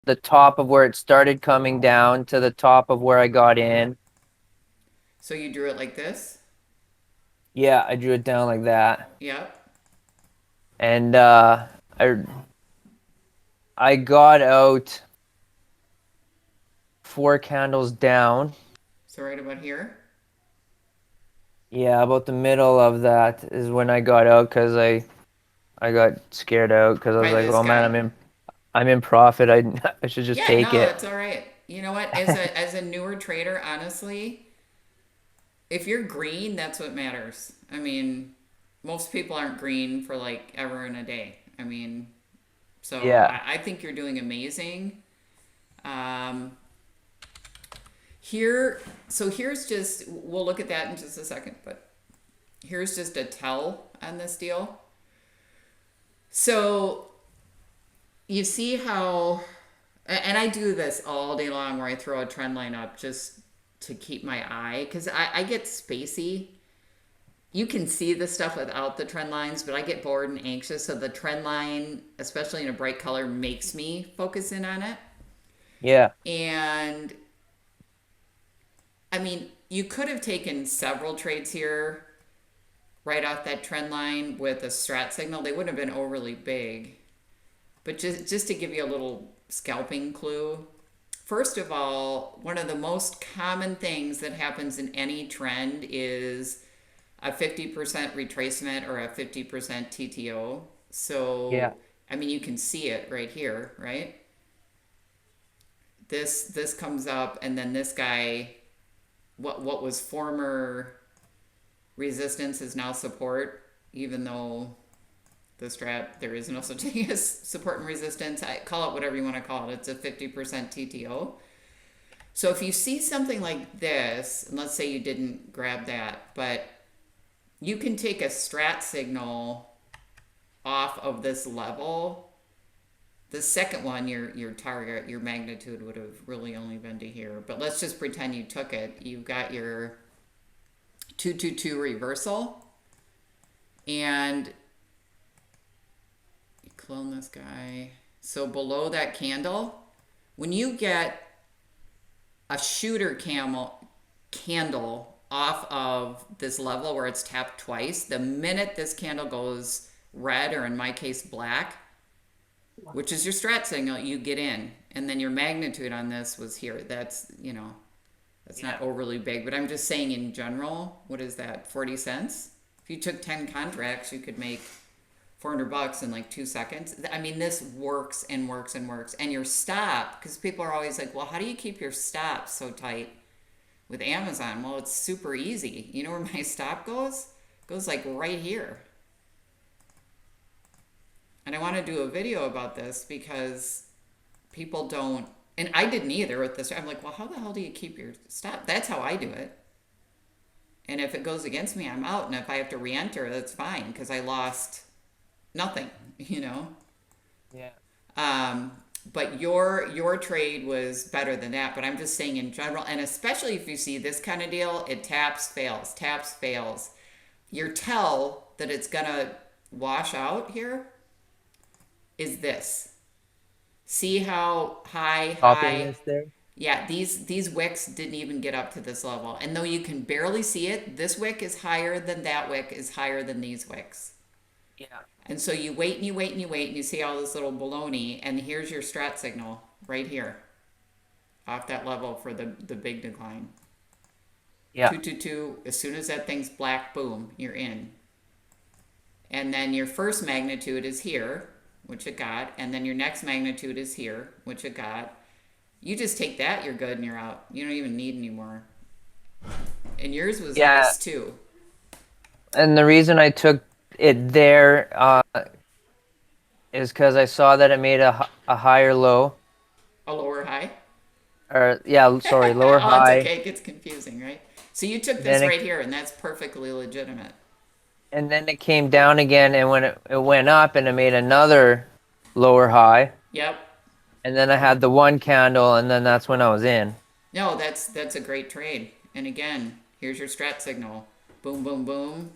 the top of where it started coming down to the top of where I got in. So you drew it like this? Yeah, I drew it down like that. Yep. And I I got out 4 candles down. So right about here. Yeah, about the middle of that is when I got out because I got scared out because I was By like, this oh man, guy. I'm in profit. I should just Yeah, take no, it. that's all right. You know what? As a newer trader, honestly, if you're green, that's what matters. I mean, most people aren't green for like ever in a day. I mean, so Yeah, I think you're doing amazing. Um, here, so here's just, we'll look at that in just a second, but here's just a tell on this deal. So you see how, and I do this all day long where I throw a trend line up just to keep my eye, because I get spacey. You can see the stuff without the trend lines, but I get bored and anxious. So the trend line, especially in a bright color, makes me focus in on it. yeah, And I mean, you could have taken several trades here right off that trend line with a strat signal. They wouldn't have been overly big. But just to give you a little scalping clue, first of all, one of the most common things that happens in any trend is a 50% retracement or a 50% TTO. yeah. So, I mean, you can see it right here, right? This comes up, and then this guy, what was former resistance is now support, even though the strat there is no such thing as support and resistance. I call it whatever you want to call it. It's a 50% TTO. So if you see something like this, and let's say you didn't grab that, but you can take a strat signal off of this level. The second one, your target, your magnitude would have really only been to here. But let's just pretend you took it. You've got your 222 reversal, and you clone this guy. So below that candle, when you get a shooter candle off of this level where it's tapped twice, the minute this candle goes red, or in my case black, which is your strat signal, you get in. And then your magnitude on this was here. That's, that's Yeah. not overly big, but I'm just saying in general, what is that, 40 cents? If you took 10 contracts, you could make $400 in like 2 seconds. I mean, this works and works and works. And your stop, because people are always like, well, how do you keep your stop so tight with Amazon? Well, it's super easy. You know where my stop goes? It goes like right here. And I want to do a video about this because people don't, and I didn't either with this. I'm like, well, how the hell do you keep your stop? That's how I do it. And if it goes against me, I'm out. And if I have to re-enter, that's fine because I lost nothing, you know. Yeah. Um, but your trade was better than that. But I'm just saying in general, and especially if you see this kind of deal, it taps, fails, taps, fails. Your tell that it's gonna wash out here is this. See how Topping high. this there. Yeah, these wicks didn't even get up to this level. And though you can barely see it, this wick is higher than that wick is higher than these wicks. Yeah. And so you wait and you wait and you wait and you see all this little baloney, and here's your strat signal right here off that level for the big decline. Yeah. 222, as soon as that thing's black, boom, you're in. And then your first magnitude is here, which it got, and then your next magnitude is here, which it got. You just take that, you're good, and you're out. You don't even need any more. And yours was Yeah. nice too. And the reason I took it there is because I saw that it made a higher low, A lower high. or yeah, sorry, lower Oh, it's high. okay. It gets confusing, right? So you took this Then it right here, and that's perfectly legitimate. and then it came down again, and when it went up, and it made another lower high, Yep. and then I had the one candle, and then that's when I was in. No, that's a great trade. And again, here's your strat signal. Boom, boom, boom.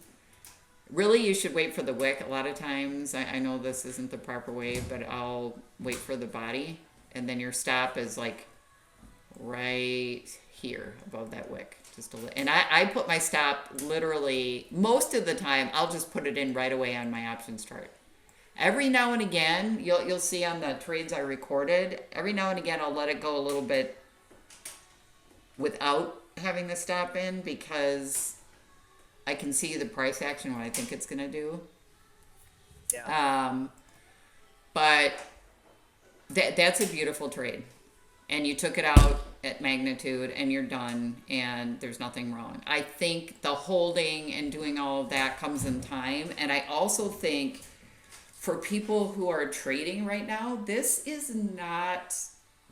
Really, you should wait for the wick. A lot of times, I know this isn't the proper way, but I'll wait for the body. and then your stop is like right here above that wick. Just a little, and I put my stop literally most of the time. I'll just put it in right away on my options chart. Every now and again, you'll see on the trades I recorded. Every now and again, I'll let it go a little bit without having the stop in because I can see the price action, what I think it's gonna do. Yeah. But that's a beautiful trade, and you took it out at magnitude, and you're done, and there's nothing wrong. I think the holding and doing all of that comes in time, and I also think for people who are trading right now, this is not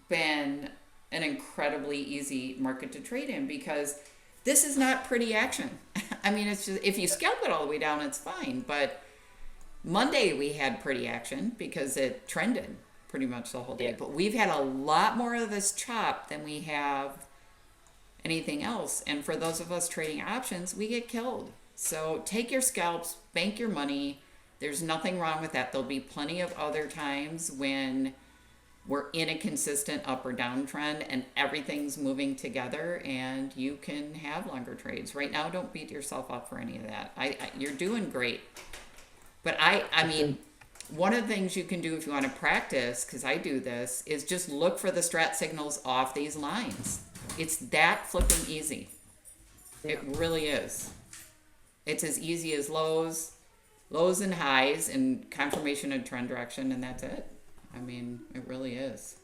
been an incredibly easy market to trade in because this is not pretty action. I mean, it's just if you scalp it all the way down, it's fine. But Monday we had pretty action because it trended pretty much the whole day. Yeah. But we've had a lot more of this chop than we have anything else. And for those of us trading options, we get killed. So take your scalps, bank your money. There's nothing wrong with that. There'll be plenty of other times when we're in a consistent up or down trend and everything's moving together and you can have longer trades. Right now, don't beat yourself up for any of that. You're doing great. But I mean, one of the things you can do if you want to practice, because I do this, is just look for the strat signals off these lines. It's that flipping easy. It really is. It's as easy as lows and highs and confirmation of trend direction, and that's it. I mean, it really is.